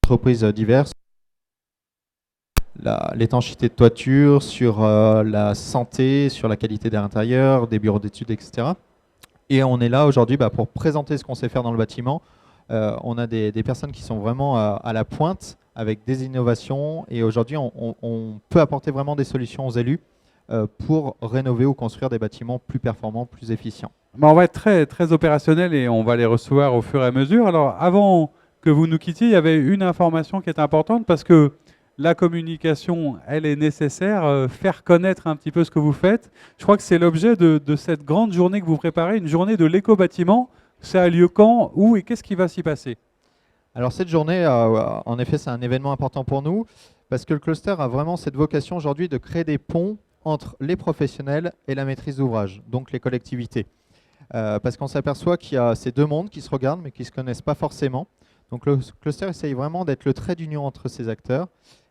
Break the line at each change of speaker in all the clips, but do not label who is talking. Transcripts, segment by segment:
entreprises diverses, l'étanchéité de toiture, sur la santé, sur la qualité d'air intérieur, des bureaux d'études, etc. Et on est là aujourd'hui pour présenter ce qu'on sait faire dans le bâtiment. On a des personnes qui sont vraiment à la pointe avec des innovations et aujourd'hui on peut apporter vraiment des solutions aux élus pour rénover ou construire des bâtiments plus performants, plus efficients.
On va être très, très opérationnel et on va les recevoir au fur et à mesure. Alors, avant que vous nous quittiez, il y avait une information qui est importante parce que la communication, elle est nécessaire, faire connaître un petit peu ce que vous faites. Je crois que c'est l'objet de cette grande journée que vous préparez, une journée de l'éco-bâtiment. Ça a lieu quand, où et qu'est-ce qui va s'y passer?
Alors cette journée, en effet, c'est un événement important pour nous parce que le cluster a vraiment cette vocation aujourd'hui de créer des ponts entre les professionnels et la maîtrise d'ouvrage, donc les collectivités. Parce qu'on s'aperçoit qu'il y a ces deux mondes qui se regardent mais qui ne se connaissent pas forcément. Donc le cluster essaye vraiment d'être le trait d'union entre ces acteurs.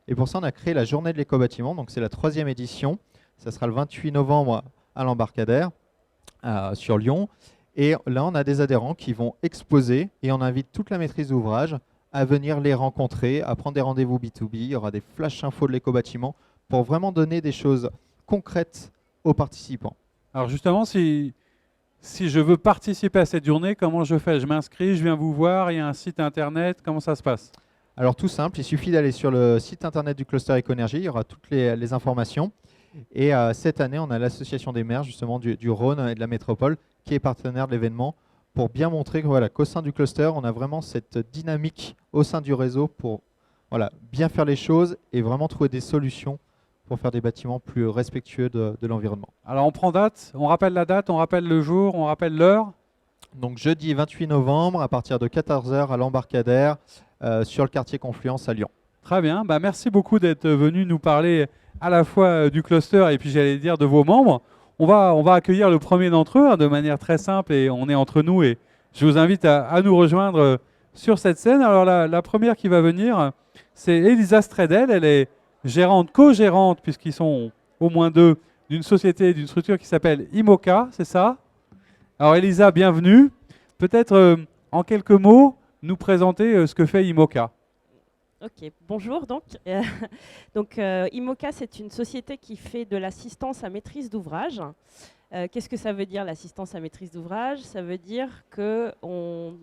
Et pour ça, on a créé la journée de l'éco-bâtiment. Donc c'est la 3e édition. Ça sera le 28 novembre à l'Embarcadère, sur Lyon. Et là, on a des adhérents qui vont exposer et on invite toute la maîtrise d'ouvrage à venir les rencontrer, à prendre des rendez-vous B2B. Il y aura des flash infos de l'éco-bâtiment pour vraiment donner des choses concrètes aux participants.
Alors justement, si je veux participer à cette journée, comment je fais? Je m'inscris, je viens vous voir, il y a un site internet, comment ça se passe?
Alors tout simple, il suffit d'aller sur le site internet du cluster Éconergie, il y aura toutes les informations. Et cette année, on a l'association des maires justement du Rhône et de la métropole qui est partenaire de l'événement pour bien montrer qu'au sein du cluster, on a vraiment cette dynamique au sein du réseau pour bien faire les choses et vraiment trouver des solutions pour faire des bâtiments plus respectueux de l'environnement.
Alors on prend date, on rappelle la date, on rappelle le jour, on rappelle l'heure.
Donc jeudi 28 novembre à partir de 14 h à l'Embarcadère sur le quartier Confluence à Lyon.
Très bien, merci beaucoup d'être venu nous parler à la fois du cluster et puis j'allais dire de vos membres. On va accueillir le premier d'entre eux de manière très simple et on est entre nous et je vous invite à nous rejoindre sur cette scène. Alors la première qui va venir, c'est Elisa Stredel, elle est gérante, co-gérante, puisqu'ils sont au moins deux, d'une société, d'une structure qui s'appelle IMOCA, c'est ça? Alors Elisa, bienvenue. Peut-être en quelques mots, nous présenter ce que fait IMOCA.
Ok, bonjour donc. IMOCA, c'est une société qui fait de l'assistance à maîtrise d'ouvrage. Qu'est-ce que ça veut dire l'assistance à maîtrise d'ouvrage? Ça veut dire qu'on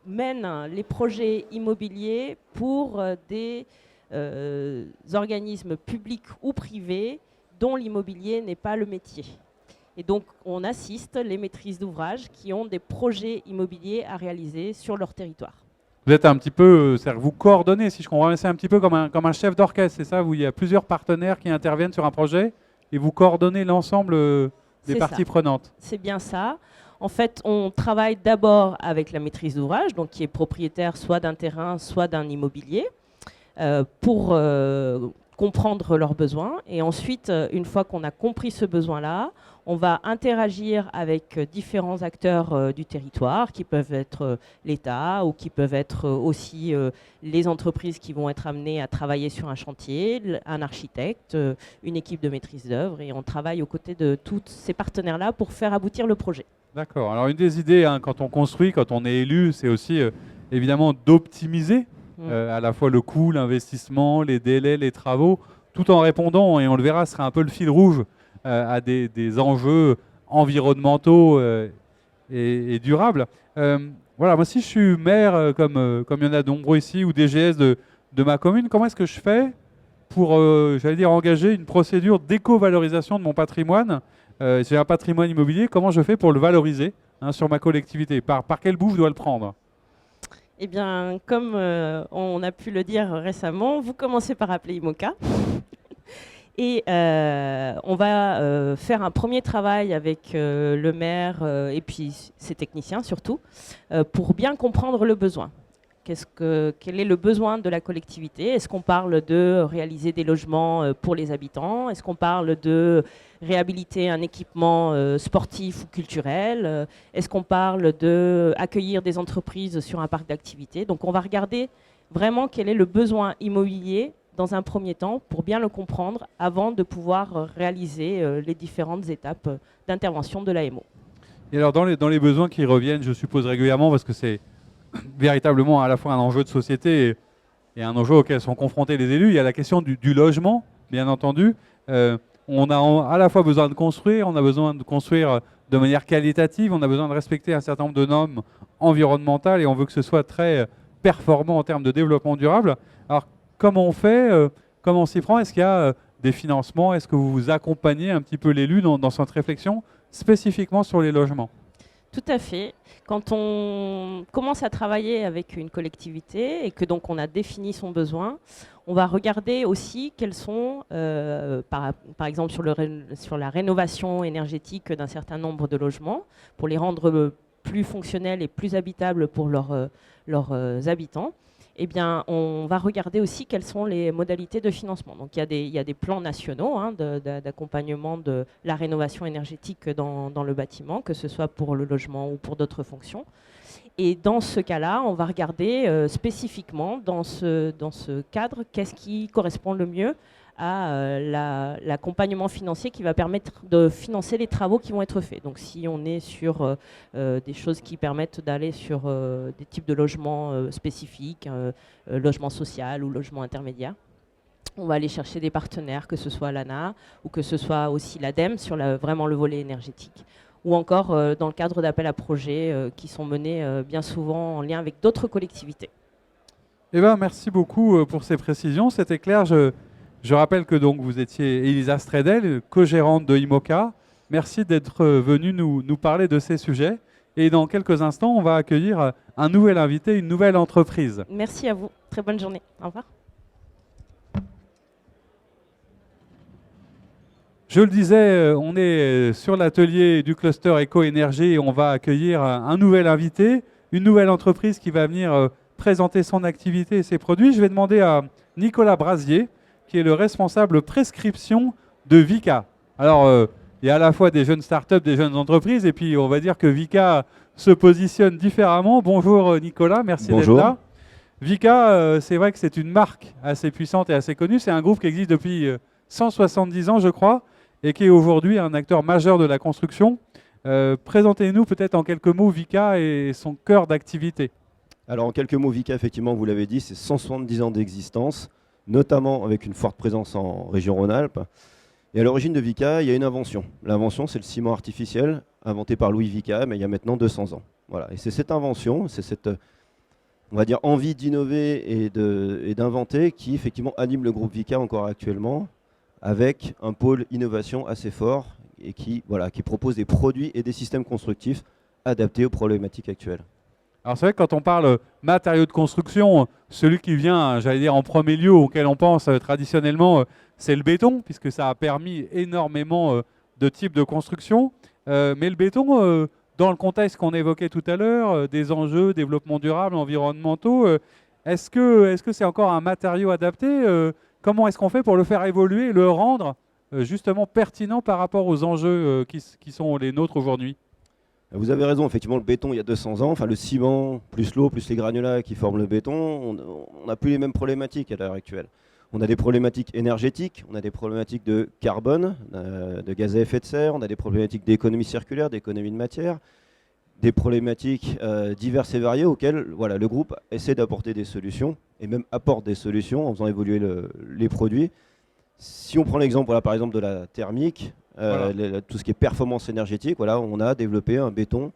mène les projets immobiliers pour des organismes publics ou privés dont l'immobilier n'est pas le métier. Et donc, on assiste les maîtrises d'ouvrage qui ont des projets immobiliers à réaliser sur leur territoire.
Vous êtes un petit peu, c'est-à-dire que vous coordonnez, si je comprends bien, c'est un petit peu comme un chef d'orchestre, c'est ça, où il y a plusieurs partenaires qui interviennent sur un projet et vous coordonnez l'ensemble des parties prenantes.
C'est bien ça. En fait, on travaille d'abord avec la maîtrise d'ouvrage, donc qui est propriétaire soit d'un terrain, soit d'un immobilier, pour comprendre leurs besoins. Et ensuite, une fois qu'on a compris ce besoin-là, on va interagir avec différents acteurs du territoire, qui peuvent être l'État ou qui peuvent être aussi les entreprises qui vont être amenées à travailler sur un chantier, un architecte, une équipe de maîtrise d'œuvre. Et on travaille aux côtés de tous ces partenaires-là pour faire aboutir le projet.
D'accord. Alors une des idées, quand on construit, quand on est élu, c'est aussi évidemment d'optimiser à la fois le coût, l'investissement, les délais, les travaux, tout en répondant, et on le verra, ce sera un peu le fil rouge, à des enjeux environnementaux et durables. Voilà, moi si je suis maire, comme il y en a de nombreux ici, ou DGS de ma commune, comment est-ce que je fais pour, j'allais dire, engager une procédure d'éco-valorisation de mon patrimoine? J'ai un patrimoine immobilier, comment je fais pour le valoriser sur ma collectivité? Par quel bout je dois le prendre?
Eh bien, comme on a pu le dire récemment, vous commencez par appeler IMOCA. Et on va faire un premier travail avec le maire et puis ses techniciens surtout, pour bien comprendre le besoin. Quel est le besoin de la collectivité? Est-ce qu'on parle de réaliser des logements pour les habitants? Est-ce qu'on parle de réhabiliter un équipement sportif ou culturel? Est-ce qu'on parle d'accueillir des entreprises sur un parc d'activités? Donc on va regarder vraiment quel est le besoin immobilier dans un premier temps pour bien le comprendre avant de pouvoir réaliser les différentes étapes d'intervention de l'AMO.
Et alors dans les besoins qui reviennent, je suppose régulièrement, parce que c'est véritablement à la fois un enjeu de société et et un enjeu auquel sont confrontés les élus. Il y a la question du logement, bien entendu. On a à la fois besoin de construire, on a besoin de construire de manière qualitative, on a besoin de respecter un certain nombre de normes environnementales et on veut que ce soit très performant en termes de développement durable. Alors, comment on fait comment on s'y prend? Est-ce qu'il y a des financements? Est-ce que vous accompagnez un petit peu l'élu dans cette réflexion spécifiquement sur les logements?
Tout à fait. Quand on commence à travailler avec une collectivité et que donc on a défini son besoin, on va regarder aussi quels sont, par exemple sur la rénovation énergétique d'un certain nombre de logements, pour les rendre plus fonctionnels et plus habitables pour leurs habitants. Eh bien, on va regarder aussi quelles sont les modalités de financement. Donc, il y a des plans nationaux d'accompagnement de la rénovation énergétique dans le bâtiment, que ce soit pour le logement ou pour d'autres fonctions. Et dans ce cas-là, on va regarder spécifiquement dans ce cadre, qu'est-ce qui correspond le mieux à l'accompagnement financier qui va permettre de financer les travaux qui vont être faits. Donc si on est sur des choses qui permettent d'aller sur des types de logements spécifiques, logement social ou logement intermédiaire, on va aller chercher des partenaires, que ce soit l'ANA ou que ce soit aussi l'ADEME sur vraiment le volet énergétique. Ou encore dans le cadre d'appels à projets qui sont menés bien souvent en lien avec d'autres collectivités.
Eh ben, merci beaucoup pour ces précisions, c'était clair. Je rappelle que donc vous étiez Elisa Stredel, co-gérante de IMOCA. Merci d'être venue nous parler de ces sujets. Et dans quelques instants, on va accueillir un nouvel invité, une nouvelle entreprise.
Merci à vous. Très bonne journée. Au revoir.
Je le disais, on est sur l'atelier du cluster éco-énergie et on va accueillir un nouvel invité, une nouvelle entreprise qui va venir présenter son activité et ses produits. Je vais demander à Nicolas Brasier, qui est le responsable prescription de Vicat. Alors, il y a à la fois des jeunes startups, des jeunes entreprises, et puis on va dire que Vicat se positionne différemment. Bonjour Nicolas, merci d'être là. Vicat, c'est vrai que c'est une marque assez puissante et assez connue. C'est un groupe qui existe depuis 170 ans, je crois, et qui est aujourd'hui un acteur majeur de la construction. Présentez-nous peut-être en quelques mots Vicat et son cœur d'activité.
Alors en quelques mots, Vicat, effectivement, vous l'avez dit, c'est 170 ans d'existence, notamment avec une forte présence en région Rhône-Alpes. Et à l'origine de Vicat, il y a une invention. L'invention, c'est le ciment artificiel, inventé par Louis Vicat, mais il y a maintenant 200 ans. Voilà. Et c'est cette invention, c'est cette, on va dire, envie d'innover et d'inventer qui, effectivement, anime le groupe Vicat encore actuellement, avec un pôle innovation assez fort et qui propose des produits et des systèmes constructifs adaptés aux problématiques actuelles.
Alors c'est vrai que quand on parle matériaux de construction, celui qui vient, j'allais dire en premier lieu, auquel on pense traditionnellement, c'est le béton, puisque ça a permis énormément de types de construction. Mais le béton, dans le contexte qu'on évoquait tout à l'heure, des enjeux, développement durable, environnementaux, est-ce que c'est encore un matériau adapté Comment est-ce qu'on fait pour le faire évoluer et le rendre justement pertinent par rapport aux enjeux qui sont les nôtres aujourd'hui?
Vous avez raison, effectivement, le béton, il y a 200 ans, enfin le ciment, plus l'eau, plus les granulats qui forment le béton, on n'a plus les mêmes problématiques à l'heure actuelle. On a des problématiques énergétiques, on a des problématiques de carbone, de gaz à effet de serre, on a des problématiques d'économie circulaire, d'économie de matière, des problématiques diverses et variées auxquelles le groupe essaie d'apporter des solutions, et même apporte des solutions en faisant évoluer les produits. Si on prend l'exemple par exemple de la thermique, tout ce qui est performance énergétique, on a développé un béton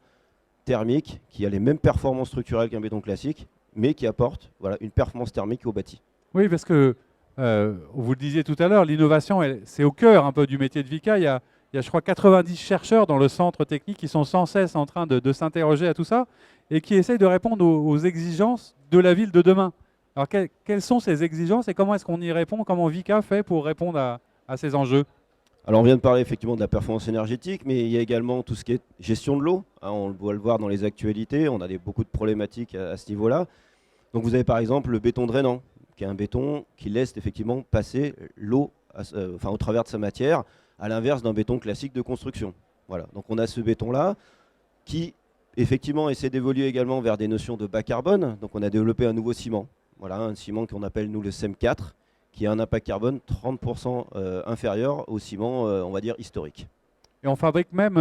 thermique qui a les mêmes performances structurelles qu'un béton classique, mais qui apporte une performance thermique au bâti.
Oui, parce que vous le disiez tout à l'heure, l'innovation, c'est au cœur un peu du métier de Vicat. Il y a, je crois, 90 chercheurs dans le centre technique qui sont sans cesse en train de s'interroger à tout ça et qui essayent de répondre aux exigences de la ville de demain. Alors, quelles sont ces exigences et comment est-ce qu'on y répond? Comment Vicat fait pour répondre à ces enjeux?
Alors on vient de parler effectivement de la performance énergétique, mais il y a également tout ce qui est gestion de l'eau. On doit le voir dans les actualités, on a beaucoup de problématiques à ce niveau-là. Donc vous avez par exemple le béton drainant, qui est un béton qui laisse effectivement passer l'eau au travers de sa matière, à l'inverse d'un béton classique de construction. Voilà. Donc on a ce béton-là qui effectivement essaie d'évoluer également vers des notions de bas carbone. Donc on a développé un nouveau ciment, un ciment qu'on appelle nous le CEM 4, qui a un impact carbone 30% inférieur au ciment, on va dire, historique.
Et on fabrique même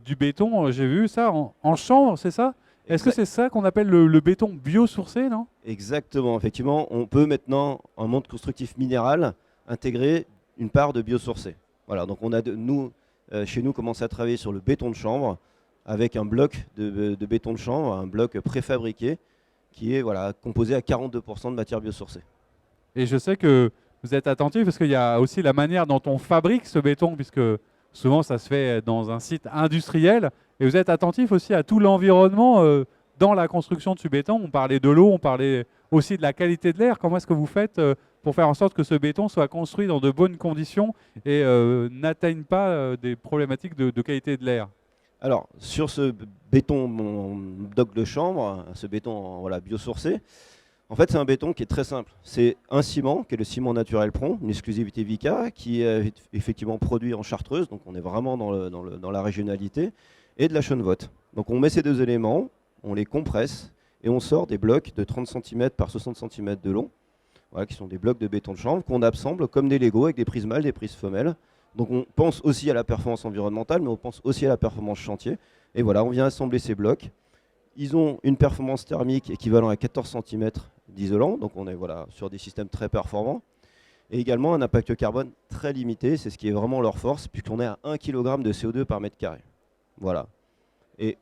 du béton, j'ai vu ça, en chambre, c'est ça? Est-ce que c'est ça qu'on appelle le béton biosourcé, non?
Exactement, effectivement, on peut maintenant, en monde constructif minéral, intégrer une part de biosourcé. Voilà, donc on a chez nous, commencé à travailler sur le béton de chanvre avec un bloc de béton de chanvre, un bloc préfabriqué qui est composé à 42% de matière biosourcée.
Et je sais que vous êtes attentif parce qu'il y a aussi la manière dont on fabrique ce béton, puisque souvent ça se fait dans un site industriel. Et vous êtes attentif aussi à tout l'environnement dans la construction de ce béton. On parlait de l'eau, on parlait aussi de la qualité de l'air. Comment est-ce que vous faites pour faire en sorte que ce béton soit construit dans de bonnes conditions et n'atteigne pas des problématiques de qualité de l'air?
Alors, sur ce béton, mon bloc de chanvre, ce béton biosourcé, en fait, c'est un béton qui est très simple. C'est un ciment, qui est le ciment naturel Pron, une exclusivité Vicat, qui est effectivement produit en Chartreuse, donc on est vraiment dans la régionalité, et de la Chaunevotte. Donc on met ces deux éléments, on les compresse, et on sort des blocs de 30 cm par 60 cm de long, qui sont des blocs de béton de chanvre, qu'on assemble comme des Lego avec des prises mâles, des prises femelles. Donc on pense aussi à la performance environnementale, mais on pense aussi à la performance chantier. Et voilà, on vient assembler ces blocs. Ils ont une performance thermique équivalente à 14 cm d'isolant, donc on est sur des systèmes très performants. Et également un impact carbone très limité, c'est ce qui est vraiment leur force, puisqu'on est à 1 kg de CO2 par mètre carré. Voilà. Et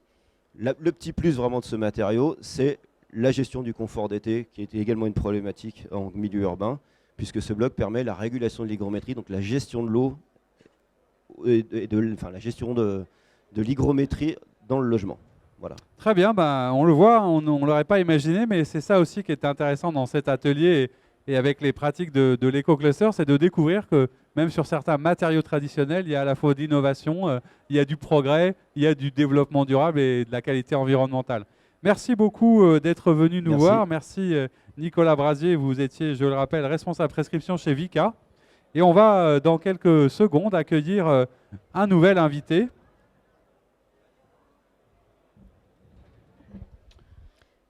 le petit plus vraiment de ce matériau, c'est la gestion du confort d'été, qui était également une problématique en milieu urbain, puisque ce bloc permet la régulation de l'hygrométrie, donc la gestion de l'eau et la gestion de l'hygrométrie dans le logement. Voilà.
Très bien, on le voit, on ne l'aurait pas imaginé, mais c'est ça aussi qui est intéressant dans cet atelier et avec les pratiques de l'éco-cluster, c'est de découvrir que même sur certains matériaux traditionnels, il y a à la fois d'innovation, il y a du progrès, il y a du développement durable et de la qualité environnementale. Merci beaucoup d'être venu nous voir. Merci Nicolas Brasier, vous étiez, je le rappelle, responsable prescription chez Vicat. Et on va dans quelques secondes accueillir un nouvel invité.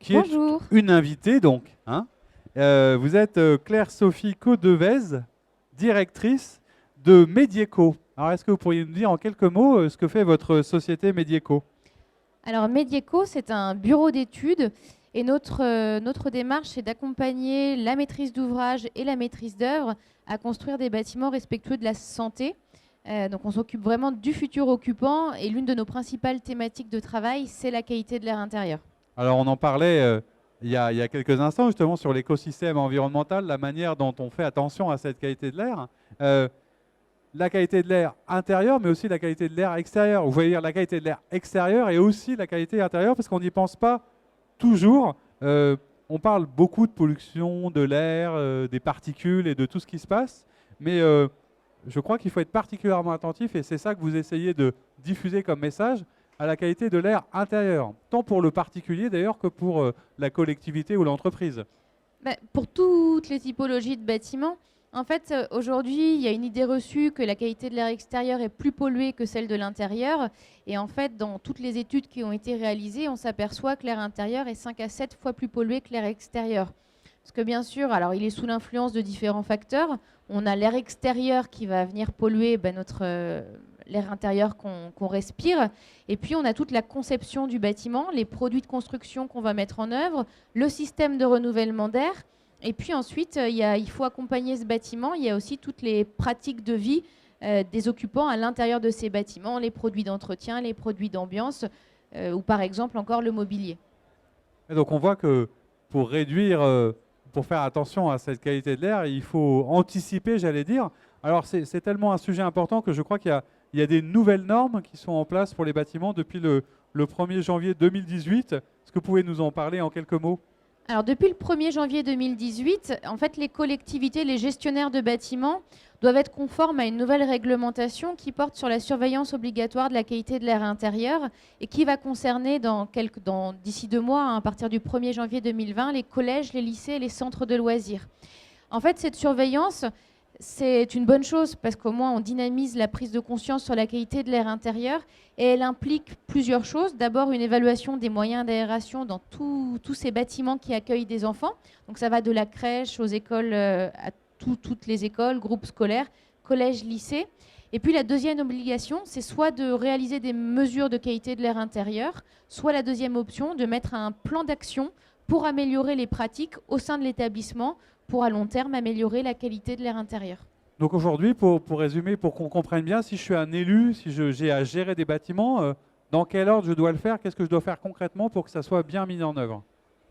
Bonjour.
Une invitée donc. Vous êtes Claire-Sophie Caudevez, directrice de Medieco. Alors est-ce que vous pourriez nous dire en quelques mots ce que fait votre société Medieco?
Alors Medieco, c'est un bureau d'études et notre démarche, c'est d'accompagner la maîtrise d'ouvrage et la maîtrise d'œuvre à construire des bâtiments respectueux de la santé. Donc on s'occupe vraiment du futur occupant et l'une de nos principales thématiques de travail, c'est la qualité de l'air intérieur.
Alors on en parlait il y a quelques instants justement sur l'écosystème environnemental, la manière dont on fait attention à cette qualité de l'air. La qualité de l'air intérieur, mais aussi la qualité de l'air extérieur. Vous voyez dire la qualité de l'air extérieur et aussi la qualité intérieure, parce qu'on n'y pense pas toujours. On parle beaucoup de pollution, de l'air, des particules et de tout ce qui se passe, mais je crois qu'il faut être particulièrement attentif, et c'est ça que vous essayez de diffuser comme message, à la qualité de l'air intérieur, tant pour le particulier d'ailleurs que pour la collectivité ou l'entreprise.
Pour toutes les typologies de bâtiments, en fait, aujourd'hui, il y a une idée reçue que la qualité de l'air extérieur est plus polluée que celle de l'intérieur. Et en fait, dans toutes les études qui ont été réalisées, on s'aperçoit que l'air intérieur est 5 à 7 fois plus pollué que l'air extérieur. Parce que bien sûr, alors il est sous l'influence de différents facteurs. On a l'air extérieur qui va venir polluer l'air intérieur qu'on respire. Et puis, on a toute la conception du bâtiment, les produits de construction qu'on va mettre en œuvre, le système de renouvellement d'air. Et puis ensuite, il faut accompagner ce bâtiment. Il y a aussi toutes les pratiques de vie des occupants à l'intérieur de ces bâtiments, les produits d'entretien, les produits d'ambiance, ou par exemple encore le mobilier.
Et donc on voit que pour réduire, pour faire attention à cette qualité de l'air, il faut anticiper, j'allais dire. Alors c'est tellement un sujet important que je crois qu'il y a des nouvelles normes qui sont en place pour les bâtiments depuis le 1er janvier 2018. Est-ce que vous pouvez nous en parler en quelques mots ?
Alors depuis le 1er janvier 2018, en fait, les collectivités, les gestionnaires de bâtiments doivent être conformes à une nouvelle réglementation qui porte sur la surveillance obligatoire de la qualité de l'air intérieur et qui va concerner d'ici 2 mois, à partir du 1er janvier 2020, les collèges, les lycées et les centres de loisirs. En fait, cette surveillance, c'est une bonne chose parce qu'au moins on dynamise la prise de conscience sur la qualité de l'air intérieur et elle implique plusieurs choses. D'abord, une évaluation des moyens d'aération dans tous ces bâtiments qui accueillent des enfants. Donc ça va de la crèche aux écoles, à toutes les écoles, groupes scolaires, collège, lycée. Et puis la deuxième obligation, c'est soit de réaliser des mesures de qualité de l'air intérieur, soit la deuxième option, de mettre un plan d'action pour améliorer les pratiques au sein de l'établissement, pour à long terme améliorer la qualité de l'air intérieur.
Donc aujourd'hui, pour résumer, pour qu'on comprenne bien, si je suis un élu, si j'ai à gérer des bâtiments, dans quel ordre je dois le faire? Qu'est-ce que je dois faire concrètement pour que ça soit bien mis en œuvre?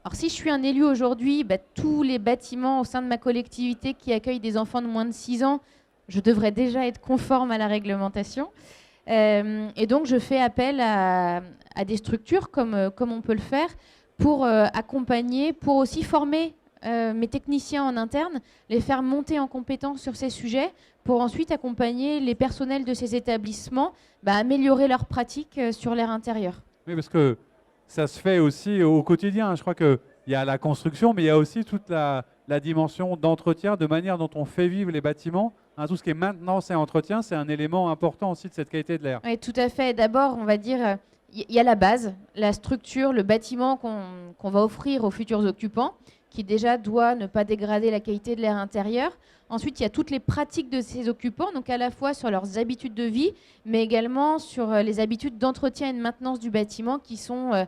Alors si je suis un élu aujourd'hui, tous les bâtiments au sein de ma collectivité qui accueillent des enfants de moins de 6 ans, je devrais déjà être conforme à la réglementation. Et donc je fais appel à des structures comme on peut le faire pour accompagner, pour aussi former mes techniciens en interne, les faire monter en compétence sur ces sujets pour ensuite accompagner les personnels de ces établissements à améliorer leurs pratiques sur l'air intérieur.
Oui, parce que ça se fait aussi au quotidien. Je crois qu'il y a la construction, mais il y a aussi toute la dimension d'entretien, de manière dont on fait vivre les bâtiments. Tout ce qui est maintenance et entretien, c'est un élément important aussi de cette qualité de l'air.
Oui, tout à fait. D'abord, on va dire, il y a la base, la structure, le bâtiment qu'on va offrir aux futurs occupants, qui déjà doit ne pas dégrader la qualité de l'air intérieur. Ensuite, il y a toutes les pratiques de ces occupants, donc à la fois sur leurs habitudes de vie, mais également sur les habitudes d'entretien et de maintenance du bâtiment qui sont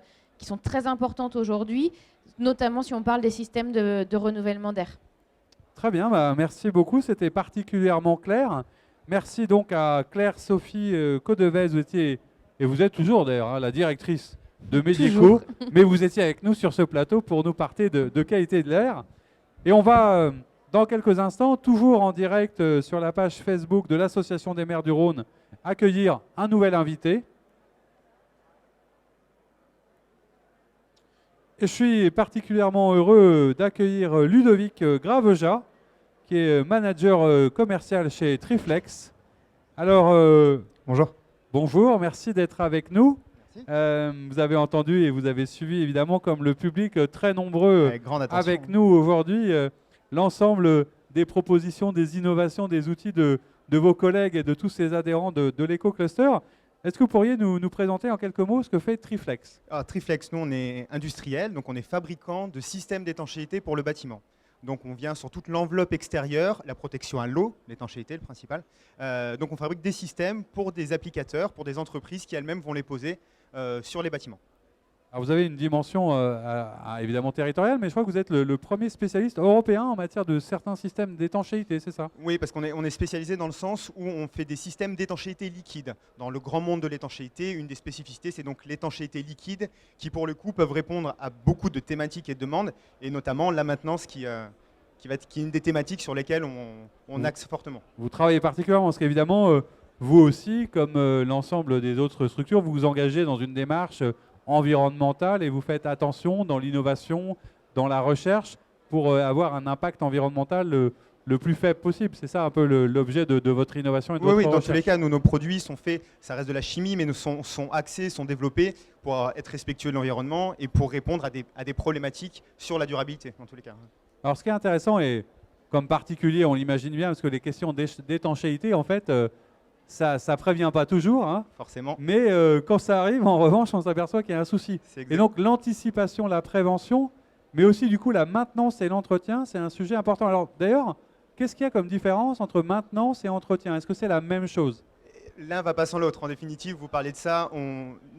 très importantes aujourd'hui, notamment si on parle des systèmes de renouvellement d'air.
Très bien, merci beaucoup, c'était particulièrement clair. Merci donc à Claire-Sophie Codevez, vous êtes toujours d'ailleurs la directrice de Medico, mais vous étiez avec nous sur ce plateau pour nous parler de qualité de l'air. Et on va, dans quelques instants, toujours en direct sur la page Facebook de l'Association des maires du Rhône, accueillir un nouvel invité. Et je suis particulièrement heureux d'accueillir Ludovic Graveja, qui est manager commercial chez Triflex. Alors,
bonjour.
Bonjour, merci d'être avec nous. Vous avez entendu et vous avez suivi évidemment comme le public très nombreux avec nous aujourd'hui l'ensemble des propositions, des innovations, des outils de vos collègues et de tous ces adhérents de l'éco-cluster. Est-ce que vous pourriez nous présenter en quelques mots ce que fait Triflex?
Triflex, nous on est industriel, donc on est fabricant de systèmes d'étanchéité pour le bâtiment. Donc on vient sur toute l'enveloppe extérieure, la protection à l'eau, l'étanchéité le principal. Donc on fabrique des systèmes pour des applicateurs, pour des entreprises qui elles-mêmes vont les poser sur les bâtiments.
Alors vous avez une dimension évidemment territoriale, mais je crois que vous êtes le premier spécialiste européen en matière de certains systèmes d'étanchéité, c'est ça?
Oui, parce qu'on est spécialisé dans le sens où on fait des systèmes d'étanchéité liquide. Dans le grand monde de l'étanchéité, une des spécificités, c'est donc l'étanchéité liquide, qui pour le coup peuvent répondre à beaucoup de thématiques et de demandes, et notamment la maintenance qui est une des thématiques sur lesquelles on axe fortement.
Vous travaillez particulièrement parce qu'évidemment, vous aussi, comme l'ensemble des autres structures, vous vous engagez dans une démarche environnementale et vous faites attention dans l'innovation, dans la recherche pour avoir un impact environnemental le plus faible possible. C'est ça un peu l'objet de votre innovation et de votre recherche.
Oui, dans tous les cas, nos produits sont faits, ça reste de la chimie, mais sont axés, sont développés pour être respectueux de l'environnement et pour répondre à des problématiques sur la durabilité, dans tous les cas.
Alors ce qui est intéressant, et comme particulier, on l'imagine bien, parce que les questions d'étanchéité, en fait, ça ne prévient pas toujours. Hein,
forcément.
Mais quand ça arrive, en revanche, on s'aperçoit qu'il y a un souci. Et donc l'anticipation, la prévention, mais aussi du coup la maintenance et l'entretien, c'est un sujet important. Alors d'ailleurs, qu'est-ce qu'il y a comme différence entre maintenance et entretien? Est-ce que c'est la même chose?
L'un va pas sans l'autre. En définitive, vous parlez de ça,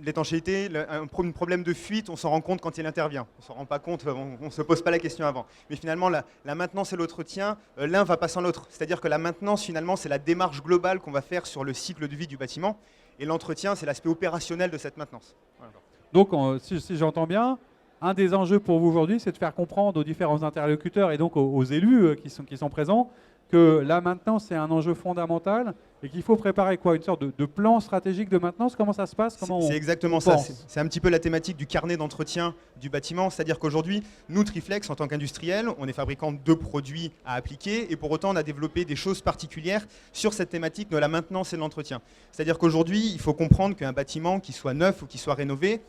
l'étanchéité, un problème de fuite, on s'en rend compte quand il intervient. On ne s'en rend pas compte, on ne se pose pas la question avant. Mais finalement, la maintenance et l'entretien, l'un va pas sans l'autre. C'est-à-dire que la maintenance, finalement, c'est la démarche globale qu'on va faire sur le cycle de vie du bâtiment. Et l'entretien, c'est l'aspect opérationnel de cette maintenance. Voilà.
Donc, si j'entends bien, un des enjeux pour vous aujourd'hui, c'est de faire comprendre aux différents interlocuteurs et donc aux élus qui sont présents que la maintenance, c'est un enjeu fondamental et qu'il faut préparer quoi? Une sorte de plan stratégique de maintenance? Comment ça se passe?
C'est exactement ça. C'est un petit peu la thématique du carnet d'entretien du bâtiment. C'est-à-dire qu'aujourd'hui, nous, Triflex, en tant qu'industriel, on est fabricant de produits à appliquer et pour autant, on a développé des choses particulières sur cette thématique de la maintenance et de l'entretien. C'est-à-dire qu'aujourd'hui, il faut comprendre qu'un bâtiment, qui soit neuf ou qui soit rénové,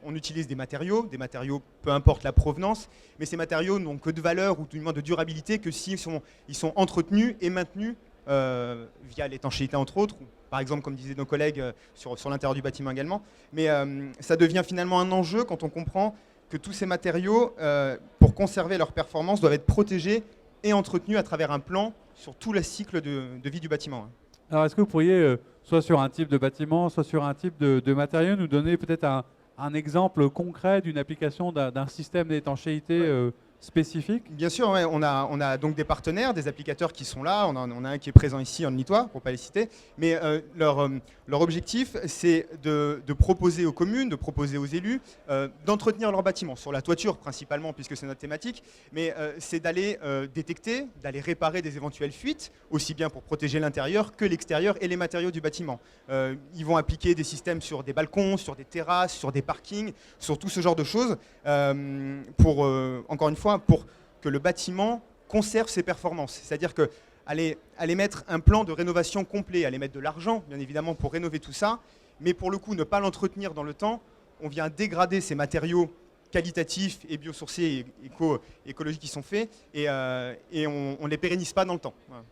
on utilise des matériaux peu importe la provenance, mais ces matériaux n'ont que de valeur ou du moins de durabilité que s'ils sont entretenus et maintenus via l'étanchéité entre autres, ou, par exemple comme disaient nos collègues sur l'intérieur du bâtiment également. Mais ça devient finalement un enjeu quand on comprend que tous ces matériaux, pour conserver leur performance, doivent être protégés et entretenu à travers un plan sur tout le cycle de vie du bâtiment.
Alors, est-ce que vous pourriez, soit sur un type de bâtiment, soit sur un type de matériau, nous donner peut-être un exemple concret d'une application d'un système d'étanchéité spécifique?
Bien sûr, ouais, on a donc des partenaires, des applicateurs qui sont là. On a un qui est présent ici en Litois, pour ne pas les citer. Mais leur objectif, c'est de proposer aux communes, de proposer aux élus, d'entretenir leurs bâtiments, sur la toiture principalement, puisque c'est notre thématique. Mais c'est d'aller détecter, d'aller réparer des éventuelles fuites, aussi bien pour protéger l'intérieur que l'extérieur et les matériaux du bâtiment. Ils vont appliquer des systèmes sur des balcons, sur des terrasses, sur des parkings, sur tout ce genre de choses, encore une fois, pour que le bâtiment conserve ses performances. C'est-à-dire qu'aller mettre un plan de rénovation complet, aller mettre de l'argent, bien évidemment, pour rénover tout ça, mais pour le coup, ne pas l'entretenir dans le temps, on vient dégrader ces matériaux qualitatifs et biosourcés et écologiques qui sont faits, et on ne les pérennise pas dans le temps. Voilà.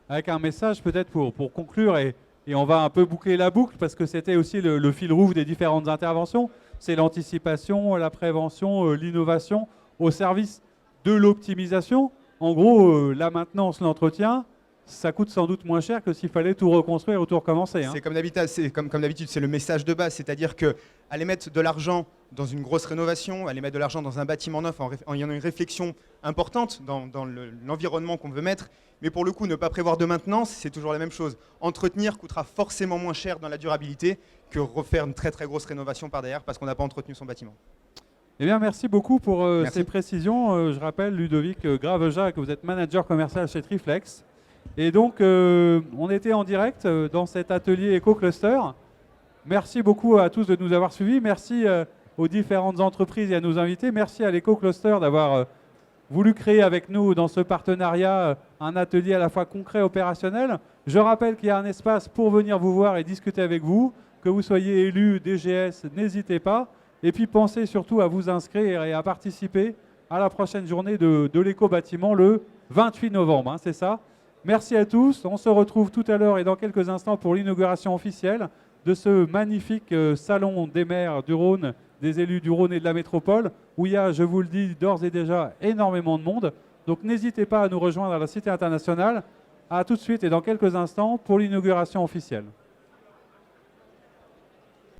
Avec un message peut-être pour conclure, et on va un peu boucler la boucle, parce que c'était aussi le fil rouge des différentes interventions, c'est l'anticipation, la prévention, l'innovation au service de l'optimisation. En gros, la maintenance, l'entretien, ça coûte sans doute moins cher que s'il fallait tout reconstruire ou tout recommencer.
C'est comme d'habitude, c'est le message de base, c'est-à-dire qu'aller mettre de l'argent dans une grosse rénovation, aller mettre de l'argent dans un bâtiment neuf, il y en a une réflexion importante dans l'environnement qu'on veut mettre, mais pour le coup, ne pas prévoir de maintenance, c'est toujours la même chose. Entretenir coûtera forcément moins cher dans la durabilité que refaire une très très grosse rénovation par derrière parce qu'on n'a pas entretenu son bâtiment.
Eh bien, merci beaucoup pour ces précisions. Je rappelle, Ludovic Graveja, que vous êtes manager commercial chez Triflex. Et donc, on était en direct dans cet atelier EcoCluster. Merci beaucoup à tous de nous avoir suivis. Merci aux différentes entreprises et à nos invités. Merci à l'EcoCluster d'avoir voulu créer avec nous dans ce partenariat un atelier à la fois concret et opérationnel. Je rappelle qu'il y a un espace pour venir vous voir et discuter avec vous. Que vous soyez élu DGS, n'hésitez pas. Et puis pensez surtout à vous inscrire et à participer à la prochaine journée de l'éco-bâtiment le 28 novembre. Hein, c'est ça. Merci à tous. On se retrouve tout à l'heure et dans quelques instants pour l'inauguration officielle de ce magnifique salon des maires du Rhône, des élus du Rhône et de la métropole, où il y a, je vous le dis, d'ores et déjà énormément de monde. Donc n'hésitez pas à nous rejoindre à la Cité internationale. À tout de suite et dans quelques instants pour l'inauguration officielle.